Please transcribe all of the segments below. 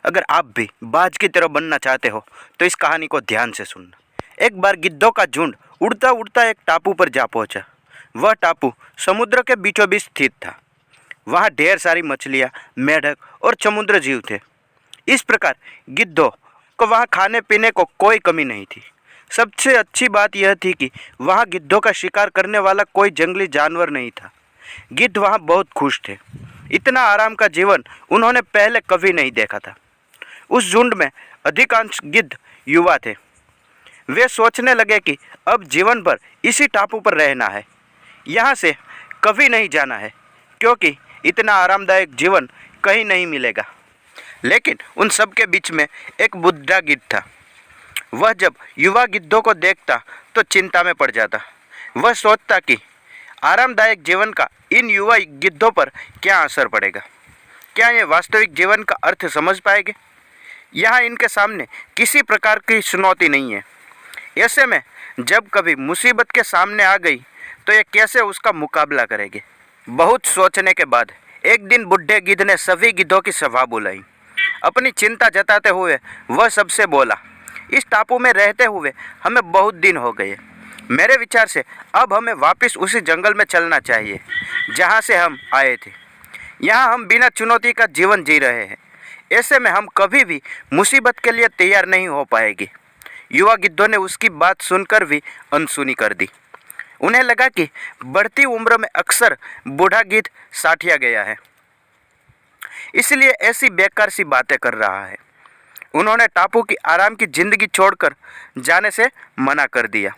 अगर आप भी बाज की तरह बनना चाहते हो तो इस कहानी को ध्यान से सुनना। एक बार गिद्धों का झुंड उड़ता उड़ता एक टापू पर जा पहुंचा। वह टापू समुद्र के बीचों बीच स्थित था। वहाँ ढेर सारी मछलियाँ, मेढक और समुद्र जीव थे। इस प्रकार गिद्धों को वहाँ खाने पीने को कोई कमी नहीं थी। सबसे अच्छी बात यह थी कि वहाँ गिद्धों का शिकार करने वाला कोई जंगली जानवर नहीं था। गिद्ध वहाँ बहुत खुश थे। इतना आराम का जीवन उन्होंने पहले कभी नहीं देखा था। उस झुंड में अधिकांश गिद्ध युवा थे। वे सोचने लगे कि अब जीवन भर इसी टापू पर रहना है, यहाँ से कभी नहीं जाना है, क्योंकि इतना आरामदायक जीवन कहीं नहीं मिलेगा। लेकिन उन सब के बीच में एक बुढ़ा गिद्ध था। वह जब युवा गिद्धों को देखता तो चिंता में पड़ जाता। वह सोचता कि आरामदायक जीवन का इन युवा गिद्धों पर क्या असर पड़ेगा। क्या ये वास्तविक जीवन का अर्थ समझ पाएंगे? यहाँ इनके सामने किसी प्रकार की चुनौती नहीं है। ऐसे में जब कभी मुसीबत के सामने आ गई तो ये कैसे उसका मुकाबला करेंगे? बहुत सोचने के बाद एक दिन बुढ़े गिद्ध ने सभी गिद्धों की सभा बुलाई। अपनी चिंता जताते हुए वह सबसे बोला, इस टापू में रहते हुए हमें बहुत दिन हो गए। मेरे विचार से अब हमें वापस उसी जंगल में चलना चाहिए जहाँ से हम आए थे। यहाँ हम बिना चुनौती का जीवन जी रहे हैं। ऐसे में हम कभी भी मुसीबत के लिए तैयार नहीं हो पाएंगे। युवा गिद्धों ने उसकी बात सुनकर भी अनसुनी कर दी। उन्हें लगा कि बढ़ती उम्र में अक्सर बूढ़ा गिद्ध साठिया गया है, इसलिए ऐसी बेकार सी बातें कर रहा है। उन्होंने टापू की आराम की जिंदगी छोड़कर जाने से मना कर दिया।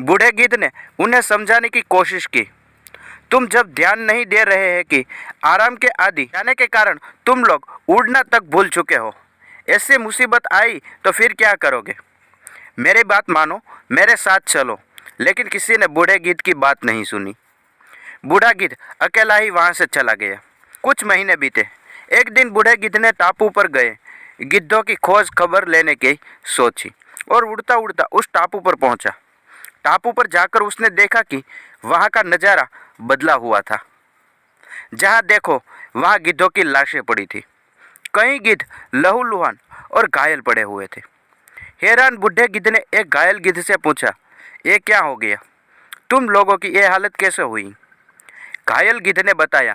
बूढ़े गिद्ध ने उन्हें समझाने की कोशिश की, तुम जब ध्यान नहीं दे रहे हैं कि आराम के आदी जाने के कारण तुम लोग उड़ना तक भूल चुके हो, ऐसी मुसीबत आई तो फिर क्या करोगे? मेरी बात मानो, मेरे साथ चलो। लेकिन किसी ने बूढ़े गिद्ध की बात नहीं सुनी। बूढ़ा गिद्ध अकेला ही वहाँ से चला गया। कुछ महीने बीते। एक दिन बूढ़े गिद्ध ने टापू पर गए गिद्धों की खोज खबर लेने की सोची और उड़ता उड़ता उस टापू पर पहुंचा। टापू पर जाकर उसने देखा कि वहां का नज़ारा बदला हुआ था। जहां देखो वहां गिद्धों की लाशें पड़ी थी। कई गिद्ध लहूलुहान और घायल पड़े हुए थे। हैरान बूढ़े गिद्ध ने एक घायल गिद्ध से पूछा, ये क्या हो गया? तुम लोगों की ये हालत कैसे हुई? घायल गिद्ध ने बताया,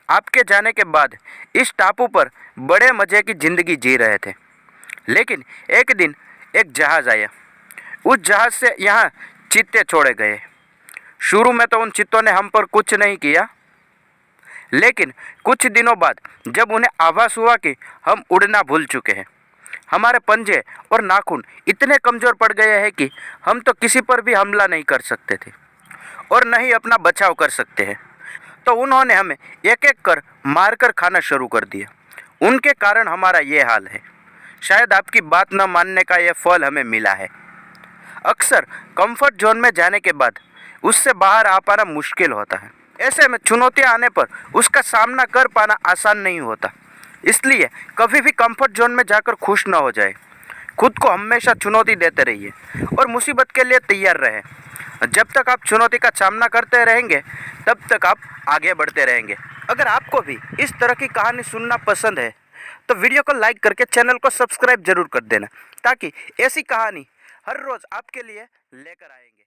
आपके जाने के बाद इस टापू पर बड़े मज़े की ज़िंदगी जी रहे थे। लेकिन एक दिन एक जहाज़ आया। उस जहाज़ से यहाँ चित्ते छोड़े गए। शुरू में तो उन चित्तों ने हम पर कुछ नहीं किया, लेकिन कुछ दिनों बाद जब उन्हें आभास हुआ कि हम उड़ना भूल चुके हैं, हमारे पंजे और नाखून इतने कमज़ोर पड़ गए हैं कि हम तो किसी पर भी हमला नहीं कर सकते थे और न ही अपना बचाव कर सकते हैं, तो उन्होंने हमें एक एक कर मारकर खाना शुरू कर दिया। उनके कारण हमारा ये हाल है। शायद आपकी बात न मानने का यह फल हमें मिला है। अक्सर कंफर्ट जोन में जाने के बाद उससे बाहर आ पाना मुश्किल होता है। ऐसे में चुनौतियां आने पर उसका सामना कर पाना आसान नहीं होता। इसलिए कभी भी कंफर्ट जोन में जाकर खुश न हो जाए। खुद को हमेशा चुनौती देते रहिए और मुसीबत के लिए तैयार रहें। जब तक आप चुनौती का सामना करते रहेंगे तब तक आप आगे बढ़ते रहेंगे। अगर आपको भी इस तरह की कहानी सुनना पसंद है तो वीडियो को लाइक करके चैनल को सब्सक्राइब जरूर कर देना, ताकि ऐसी कहानी हर रोज़ आपके लिए लेकर आएंगे।